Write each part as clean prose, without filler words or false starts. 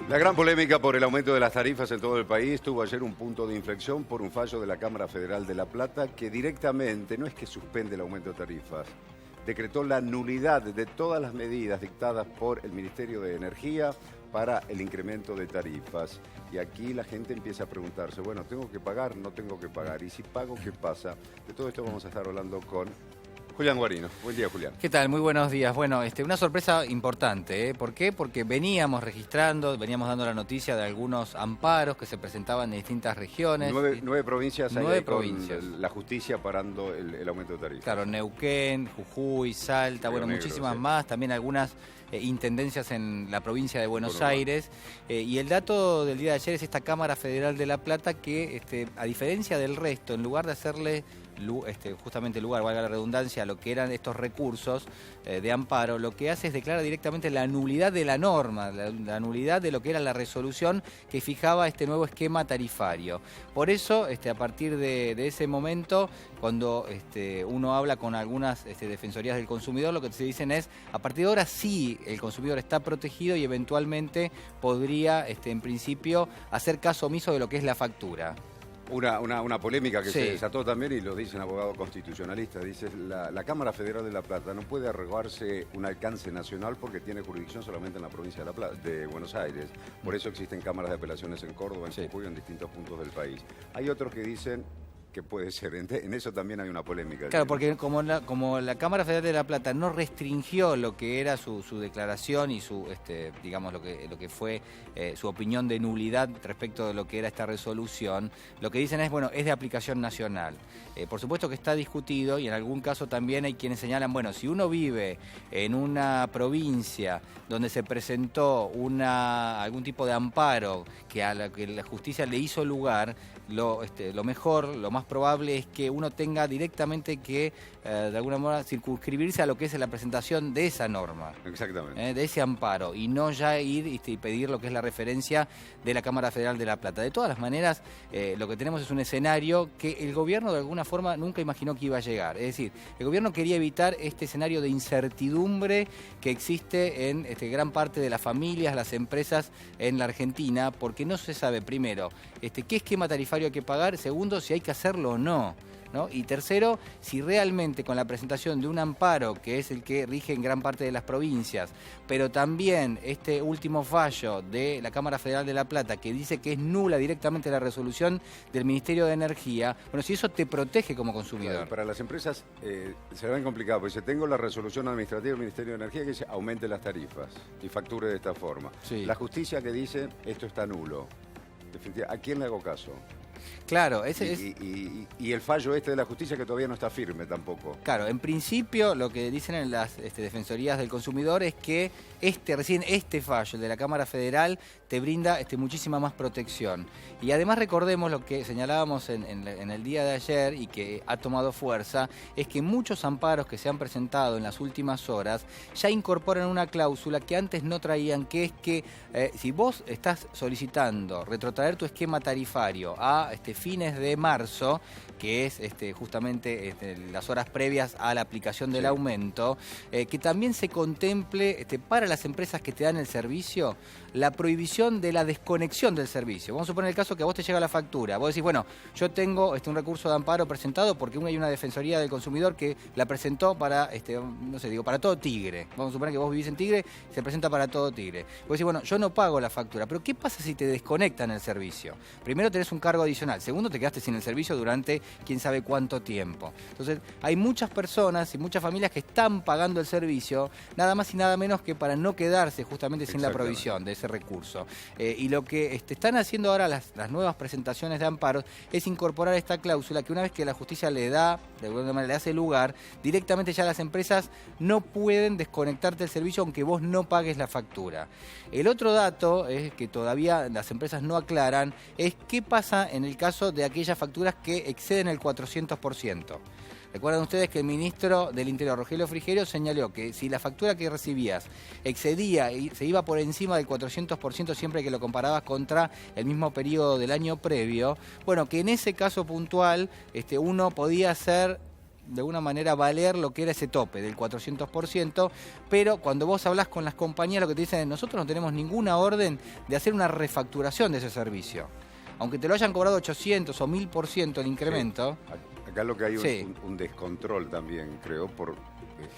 La gran polémica por el aumento de las tarifas en todo el país tuvo ayer un punto de inflexión por un fallo de la Cámara Federal de La Plata que directamente, no es que suspende el aumento de tarifas, decretó la nulidad de todas las medidas dictadas por el Ministerio de Energía para el incremento de tarifas. Y aquí la gente empieza a preguntarse, bueno, ¿tengo que pagar? ¿No tengo que pagar? Y si pago, ¿qué pasa? De todo esto vamos a estar hablando con Julián Guarino. Buen día, Julián. ¿Qué tal? Muy buenos días. Bueno, una sorpresa importante, ¿eh? ¿Por qué? Porque veníamos dando la noticia de algunos amparos que se presentaban en distintas regiones. Nueve provincias hay Nueve con provincias. la justicia parando el aumento de tarifas. Claro, Neuquén, Jujuy, Salta, Río bueno, Negro, muchísimas sí. más, también algunas intendencias en la provincia de Buenos Aires. Y el dato del día de ayer es esta Cámara Federal de La Plata que, a diferencia del resto, en lugar de hacerle justamente lugar, valga la redundancia, a lo que eran estos recursos de amparo, lo que hace es declarar directamente la nulidad de la norma, la nulidad de lo que era la resolución que fijaba este nuevo esquema tarifario. Por eso, a partir de ese momento, cuando uno habla con algunas defensorías del consumidor, lo que se dicen es, a partir de ahora sí, el consumidor está protegido y eventualmente podría, en principio, hacer caso omiso de lo que es la factura. Una polémica que Sí. se desató también, y lo dicen abogados constitucionalistas, dice la Cámara Federal de La Plata no puede arrogarse un alcance nacional porque tiene jurisdicción solamente en la provincia de Buenos Aires. Por eso existen cámaras de apelaciones en Córdoba, en Jujuy, en distintos puntos del país. Hay otros que dicen que puede ser, en eso también hay una polémica. Claro, porque como la Cámara Federal de La Plata no restringió lo que era su declaración y digamos lo que fue su opinión de nulidad respecto de lo que era esta resolución, lo que dicen es, bueno, es de aplicación nacional. Por supuesto que está discutido y en algún caso también hay quienes señalan, bueno, si uno vive en una provincia donde se presentó algún tipo de amparo que a la que la justicia le hizo lugar, lo mejor, lo más probable es que uno tenga directamente que, de alguna manera, circunscribirse a lo que es la presentación de esa norma. Exactamente. De ese amparo, y no ya ir y pedir lo que es la referencia de la Cámara Federal de La Plata. De todas las maneras, lo que tenemos es un escenario que el gobierno de alguna forma nunca imaginó que iba a llegar. Es decir, el gobierno quería evitar este escenario de incertidumbre que existe en gran parte de las familias, las empresas en la Argentina, porque no se sabe, primero, qué esquema tarifario hay que pagar, segundo, si hay que hacerlo o no. Y tercero, si realmente con la presentación de un amparo, que es el que rige en gran parte de las provincias, pero también este último fallo de la Cámara Federal de La Plata, que dice que es nula directamente la resolución del Ministerio de Energía, bueno, si eso te protege como consumidor. Claro, para las empresas se ven complicado, porque si tengo la resolución administrativa del Ministerio de Energía que dice aumente las tarifas y facture de esta forma. Sí. La justicia que dice esto está nulo. ¿A quién le hago caso? Claro, y el fallo de la justicia que todavía no está firme tampoco. Claro, en principio lo que dicen en las defensorías del consumidor es que recién este fallo, el de la Cámara Federal, te brinda muchísima más protección. Y además recordemos lo que señalábamos en el día de ayer y que ha tomado fuerza, es que muchos amparos que se han presentado en las últimas horas ya incorporan una cláusula que antes no traían, que es que si vos estás solicitando retrotraer tu esquema tarifario a fines de marzo, que es justamente las horas previas a la aplicación del aumento, que también se contemple para las empresas que te dan el servicio la prohibición de la desconexión del servicio. Vamos a suponer el caso que a vos te llega la factura. Vos decís, bueno, yo tengo un recurso de amparo presentado porque hay una defensoría del consumidor que la presentó para, para todo Tigre. Vamos a suponer que vos vivís en Tigre y se presenta para todo Tigre. Vos decís, bueno, yo no pago la factura, pero ¿qué pasa si te desconectan el servicio? Primero tenés un cargo adicional. Segundo, te quedaste sin el servicio durante quién sabe cuánto tiempo. Entonces, hay muchas personas y muchas familias que están pagando el servicio, nada más y nada menos que para no quedarse justamente sin la provisión de ese recurso. Y lo que están haciendo ahora las nuevas presentaciones de amparos es incorporar esta cláusula que una vez que la justicia le da, de alguna manera le hace lugar, directamente ya las empresas no pueden desconectarte el servicio aunque vos no pagues la factura. El otro dato es que todavía las empresas no aclaran, es qué pasa en el caso de aquellas facturas que exceden el 400%. Recuerdan ustedes que el ministro del Interior, Rogelio Frigerio, señaló que si la factura que recibías excedía y se iba por encima del 400% siempre que lo comparabas contra el mismo periodo del año previo, bueno, que en ese caso puntual uno podía hacer de alguna manera valer lo que era ese tope del 400%, pero cuando vos hablás con las compañías lo que te dicen es nosotros no tenemos ninguna orden de hacer una refacturación de ese servicio. Aunque te lo hayan cobrado 800 o 1000% el incremento. Sí. Acá lo que hay un descontrol también, creo, por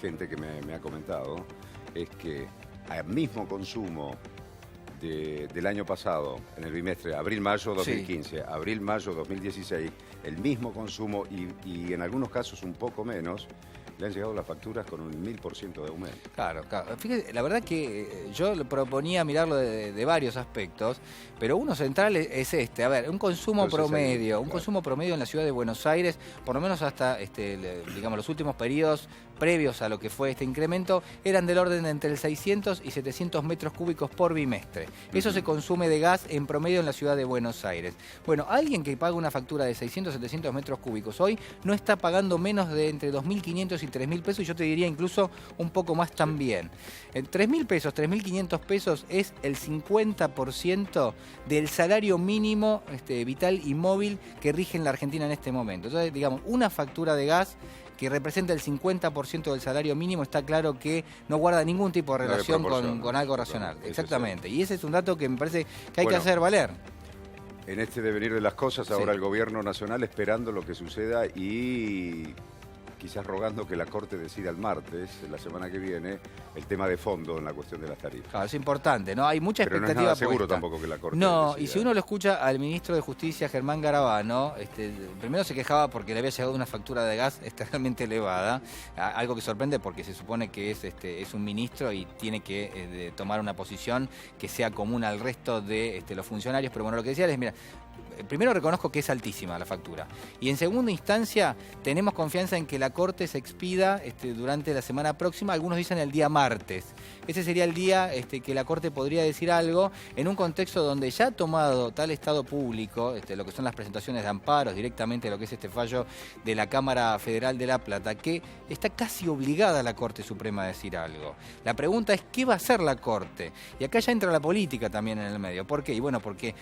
gente que me ha comentado, es que al mismo consumo del año pasado, en el bimestre, abril-mayo 2015, abril-mayo 2016, el mismo consumo y en algunos casos un poco menos, le han llegado las facturas con un 1000% de aumento. Claro. Fíjate, la verdad que yo le proponía mirarlo de varios aspectos, pero uno central es este. A ver, un consumo promedio, un consumo promedio en la ciudad de Buenos Aires, por lo menos hasta digamos, los últimos periodos previos a lo que fue este incremento, eran del orden de entre 600 y 700 metros cúbicos por bimestre. Eso se consume de gas en promedio en la ciudad de Buenos Aires. Bueno, alguien que paga una factura de 600, 700 metros cúbicos hoy no está pagando menos de entre 2.500 y 3.000 pesos, y yo te diría incluso un poco más también. 3.000 pesos, 3.500 pesos es el 50% del salario mínimo vital y móvil que rige en la Argentina en este momento. Entonces, digamos, una factura de gas que representa el 50% del salario mínimo, está claro que no guarda ningún tipo de relación con algo racional. Exactamente. Y ese es un dato que me parece que hay que hacer valer. En este devenir de las cosas, ahora el gobierno nacional esperando lo que suceda y quizás rogando que la Corte decida el martes, la semana que viene, el tema de fondo en la cuestión de las tarifas. Claro, es importante, ¿no? Hay mucha expectativa. Pero no es nada seguro tampoco que la Corte No, decida. Y si uno lo escucha al ministro de Justicia, Germán Garabano, primero se quejaba porque le había llegado una factura de gas realmente elevada, algo que sorprende porque se supone que es un ministro y tiene que tomar una posición que sea común al resto de los funcionarios, pero bueno, lo que decía es, mira, primero reconozco que es altísima la factura. Y en segunda instancia, tenemos confianza en que la Corte se expida durante la semana próxima. Algunos dicen el día martes. Ese sería el día que la Corte podría decir algo en un contexto donde ya ha tomado tal estado público, lo que son las presentaciones de amparos, directamente lo que es este fallo de la Cámara Federal de La Plata, que está casi obligada a la Corte Suprema a decir algo. La pregunta es, ¿qué va a hacer la Corte? Y acá ya entra la política también en el medio. ¿Por qué? Y bueno, porque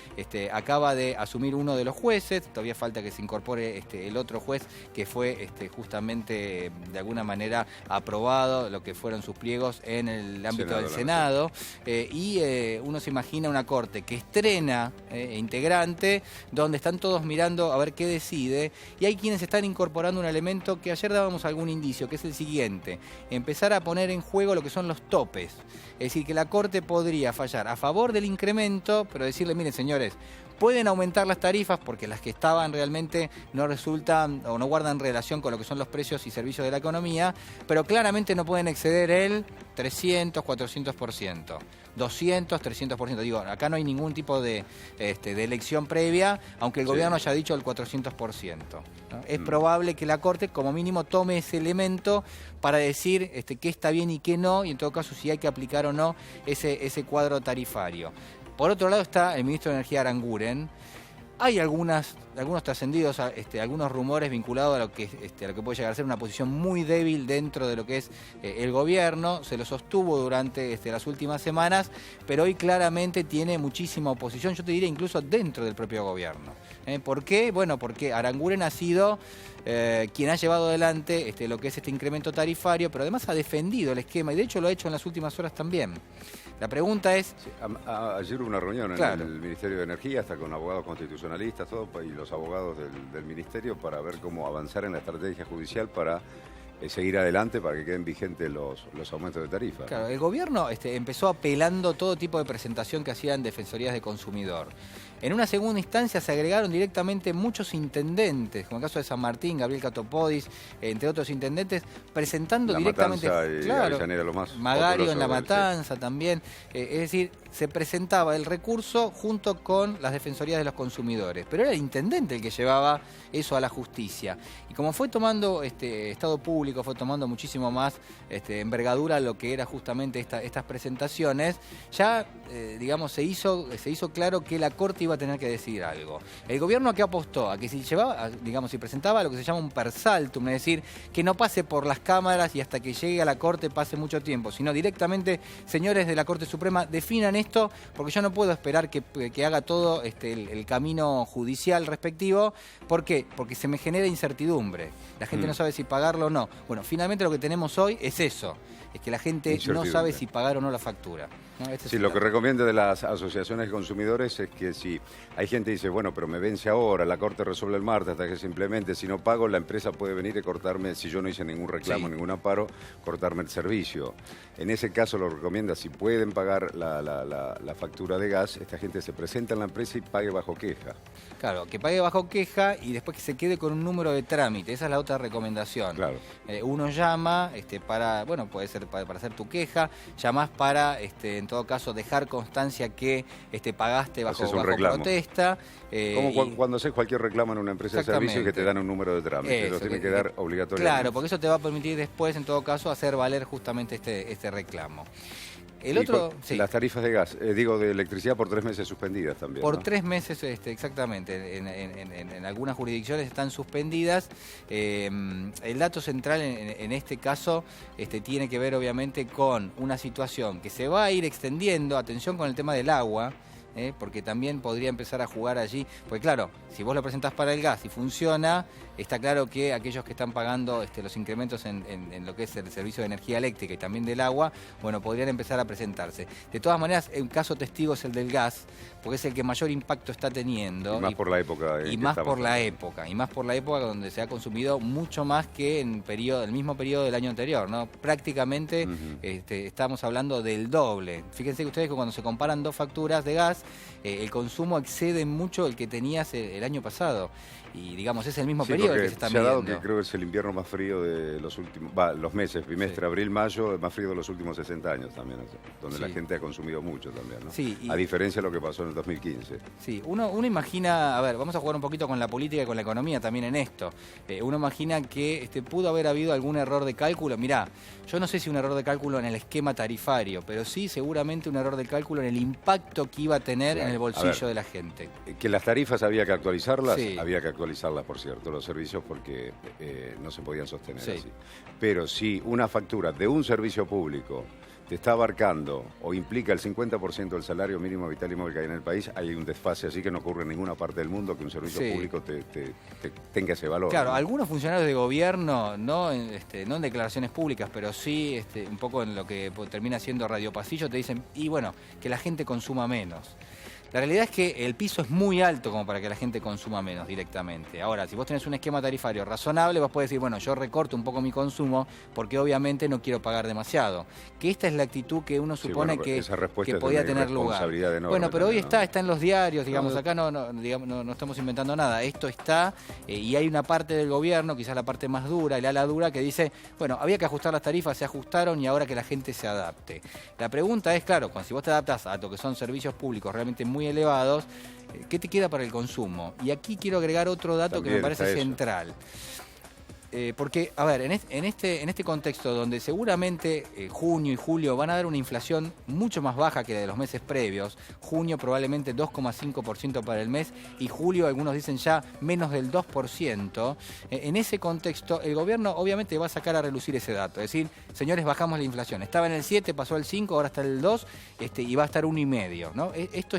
acaba de asumir uno de los jueces, todavía falta que se incorpore el otro juez que fue justamente de alguna manera aprobado lo que fueron sus pliegos en el ámbito del Senado, y uno se imagina una Corte que estrena integrante, donde están todos mirando a ver qué decide, y hay quienes están incorporando un elemento que ayer dábamos algún indicio, que es el siguiente: empezar a poner en juego lo que son los topes. Es decir, que la Corte podría fallar a favor del incremento, pero decirle, miren señores, pueden aumentar las tarifas porque las que estaban realmente no resultan o no guardan relación con lo que son los precios y servicios de la economía, pero claramente no pueden exceder el 300, 400%, 200, 300%. Digo, acá no hay ningún tipo de elección previa, aunque el gobierno haya dicho el 400%, ¿no? Es probable que la Corte como mínimo tome ese elemento para decir qué está bien y qué no, y en todo caso si hay que aplicar o no ese cuadro tarifario. Por otro lado está el ministro de Energía, Aranguren. Hay algunos trascendidos, algunos rumores vinculados a lo que puede llegar a ser una posición muy débil dentro de lo que es el gobierno. Se lo sostuvo durante las últimas semanas, pero hoy claramente tiene muchísima oposición, yo te diría incluso dentro del propio gobierno. ¿Por qué? Bueno, porque Aranguren ha sido quien ha llevado adelante lo que es este incremento tarifario, pero además ha defendido el esquema y de hecho lo ha hecho en las últimas horas también. La pregunta es... Sí, ayer hubo una reunión en el Ministerio de Energía, hasta con abogados constitucionalistas, todo, y los abogados del Ministerio, para ver cómo avanzar en la estrategia judicial para seguir adelante, para que queden vigentes los aumentos de tarifas. Claro, el gobierno empezó apelando todo tipo de presentación que hacían defensorías de consumidor. En una segunda instancia se agregaron directamente muchos intendentes, como el caso de San Martín, Gabriel Catopodis, entre otros intendentes, presentando directamente... Avellaneda, lo más Magario en La Matanza también. Es decir, se presentaba el recurso junto con las defensorías de los consumidores, pero era el intendente el que llevaba eso a la justicia. Y como fue tomando estado público, fue tomando muchísimo más envergadura lo que era justamente estas presentaciones, ya digamos se hizo claro que la Corte iba iba a tener que decidir algo. El gobierno ¿a qué apostó? A que si llevaba, digamos, si presentaba lo que se llama un persaltum, es decir, que no pase por las cámaras y hasta que llegue a la Corte pase mucho tiempo, sino directamente, señores de la Corte Suprema, definan esto, porque yo no puedo esperar que haga todo el camino judicial respectivo. ¿Por qué? Porque se me genera incertidumbre. La gente no sabe si pagarlo o no. Bueno, finalmente lo que tenemos hoy es eso. Es que la gente no sabe si pagar o no la factura, ¿no? Sí, lo que recomiendo de las asociaciones de consumidores es que si hay gente que dice, bueno, pero me vence ahora, la Corte resuelve el martes hasta que se implemente, si no pago, la empresa puede venir y cortarme, si yo no hice ningún reclamo, ningún amparo, cortarme el servicio. En ese caso lo recomienda, si pueden pagar la factura de gas, esta gente se presenta en la empresa y pague bajo queja. Claro, que pague bajo queja y después que se quede con un número de trámite. Esa es la otra recomendación. Claro. Uno llama para, bueno, puede ser para hacer tu queja, llamás para, en todo caso, dejar constancia que pagaste bajo protesta. Como cuando haces cualquier reclamo en una empresa de servicio que te dan un número de trámite, lo tiene que dar obligatoriamente. Claro, porque eso te va a permitir después, en todo caso, hacer valer justamente este reclamo. El otro, las tarifas de gas, de electricidad por 3 meses suspendidas también. Por 3 meses, exactamente. En algunas jurisdicciones están suspendidas. El dato central en este caso tiene que ver obviamente con una situación que se va a ir extendiendo. Atención con el tema del agua. Porque también podría empezar a jugar allí, porque claro, si vos lo presentás para el gas y funciona, está claro que aquellos que están pagando los incrementos en lo que es el servicio de energía eléctrica y también del agua, bueno, podrían empezar a presentarse. De todas maneras, el caso testigo es el del gas, porque es el que mayor impacto está teniendo. Y más por la época. Y más por la época donde se ha consumido mucho más que en el mismo periodo del año anterior, ¿no? Prácticamente estamos hablando del doble. Fíjense que ustedes que cuando se comparan dos facturas de gas, el consumo excede mucho el que tenías el año pasado. Y digamos, es el mismo periodo que se está midiendo. Se ha dado que creo que es el invierno más frío de los últimos, los meses, bimestre, abril, mayo, más frío de los últimos 60 años también, donde la gente ha consumido mucho también, ¿no? Sí, a diferencia de lo que pasó en el 2015. Sí, uno imagina, a ver, vamos a jugar un poquito con la política y con la economía también en esto. Uno imagina que pudo haber habido algún error de cálculo. Mirá, yo no sé si un error de cálculo en el esquema tarifario, pero sí seguramente un error de cálculo en el impacto que iba a tener en el bolsillo de la gente. Que las tarifas había que actualizarlas, había que actualizarlas, por cierto, los servicios, porque no se podían sostener así. Pero si una factura de un servicio público te está abarcando o implica el 50% del salario mínimo vital y móvil que hay en el país, hay un desfase así que no ocurre en ninguna parte del mundo que un servicio público tenga ese valor. Claro, ¿no? Algunos funcionarios de gobierno, no en declaraciones públicas, pero sí un poco en lo que termina siendo Radio Pasillo, te dicen, y bueno, que la gente consuma menos. La realidad es que el piso es muy alto como para que la gente consuma menos directamente. Ahora, si vos tenés un esquema tarifario razonable, vos podés decir, bueno, yo recorto un poco mi consumo porque obviamente no quiero pagar demasiado. Que esta es la actitud que uno supone que podía tener lugar. Bueno, pero hoy está en los diarios, digamos, acá no estamos inventando nada. Esto está y hay una parte del gobierno, quizás la parte más dura, el ala dura, que dice, bueno, había que ajustar las tarifas, se ajustaron y ahora que la gente se adapte. La pregunta es, claro, si vos te adaptás a lo que son servicios públicos realmente muy elevados, ¿qué te queda para el consumo? Y aquí quiero agregar otro dato también que me parece central. Porque, a ver, en este contexto donde seguramente junio y julio van a dar una inflación mucho más baja que la de los meses previos, junio probablemente 2,5% para el mes y julio algunos dicen ya menos del 2%, en ese contexto el gobierno obviamente va a sacar a relucir ese dato, es decir, señores, bajamos la inflación, estaba en el 7, pasó al 5, ahora está en el 2 y va a estar 1,5%, ¿no? Esto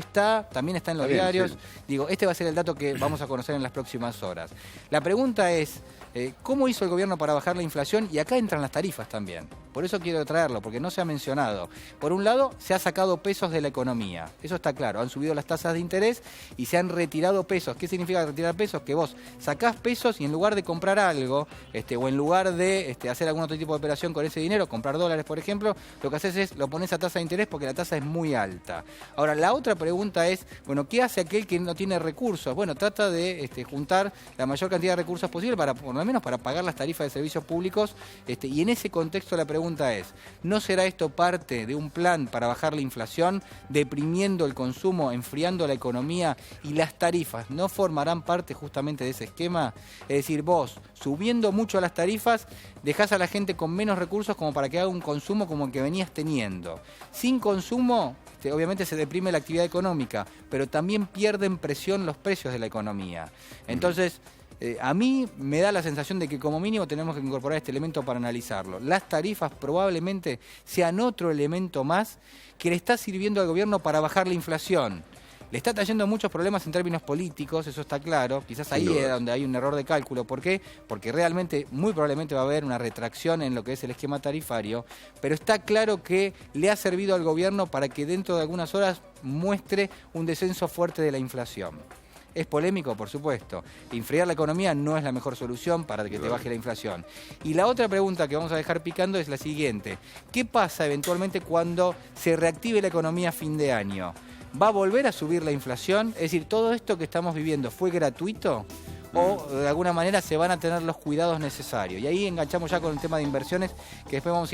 también está en los diarios, sí. Digo, va a ser el dato que vamos a conocer en las próximas horas. La pregunta es, ¿cómo hizo el gobierno para bajar la inflación? Y acá entran las tarifas también. Por eso quiero traerlo, porque no se ha mencionado. Por un lado, se ha sacado pesos de la economía. Eso está claro. Han subido las tasas de interés y se han retirado pesos. ¿Qué significa retirar pesos? Que vos sacás pesos y en lugar de comprar algo, o en lugar de hacer algún otro tipo de operación con ese dinero, comprar dólares, por ejemplo, lo que haces es lo pones a tasa de interés porque la tasa es muy alta. Ahora, la otra pregunta es, bueno, ¿qué hace aquel que no tiene recursos? Bueno, trata de juntar la mayor cantidad de recursos posible para, por lo menos, para pagar las tarifas de servicios públicos, y en ese contexto la pregunta es, ¿no será esto parte de un plan para bajar la inflación, deprimiendo el consumo, enfriando la economía y las tarifas no formarán parte justamente de ese esquema? Es decir, vos, subiendo mucho las tarifas, dejás a la gente con menos recursos como para que haga un consumo como el que venías teniendo. Sin consumo, obviamente se deprime la actividad económica, pero también pierden presión los precios de la economía. Entonces, a mí me da la sensación de que como mínimo tenemos que incorporar este elemento para analizarlo. Las tarifas probablemente sean otro elemento más que le está sirviendo al gobierno para bajar la inflación. Le está trayendo muchos problemas en términos políticos, eso está claro. Quizás ahí es donde hay un error de cálculo. ¿Por qué? Porque realmente, muy probablemente va a haber una retracción en lo que es el esquema tarifario, pero está claro que le ha servido al gobierno para que dentro de algunas horas muestre un descenso fuerte de la inflación. Es polémico, por supuesto. Enfriar la economía no es la mejor solución para que te baje la inflación. Y la otra pregunta que vamos a dejar picando es la siguiente. ¿Qué pasa eventualmente cuando se reactive la economía a fin de año? ¿Va a volver a subir la inflación? Es decir, ¿todo esto que estamos viviendo fue gratuito? ¿O de alguna manera se van a tener los cuidados necesarios? Y ahí enganchamos ya con el tema de inversiones, que después vamos a ir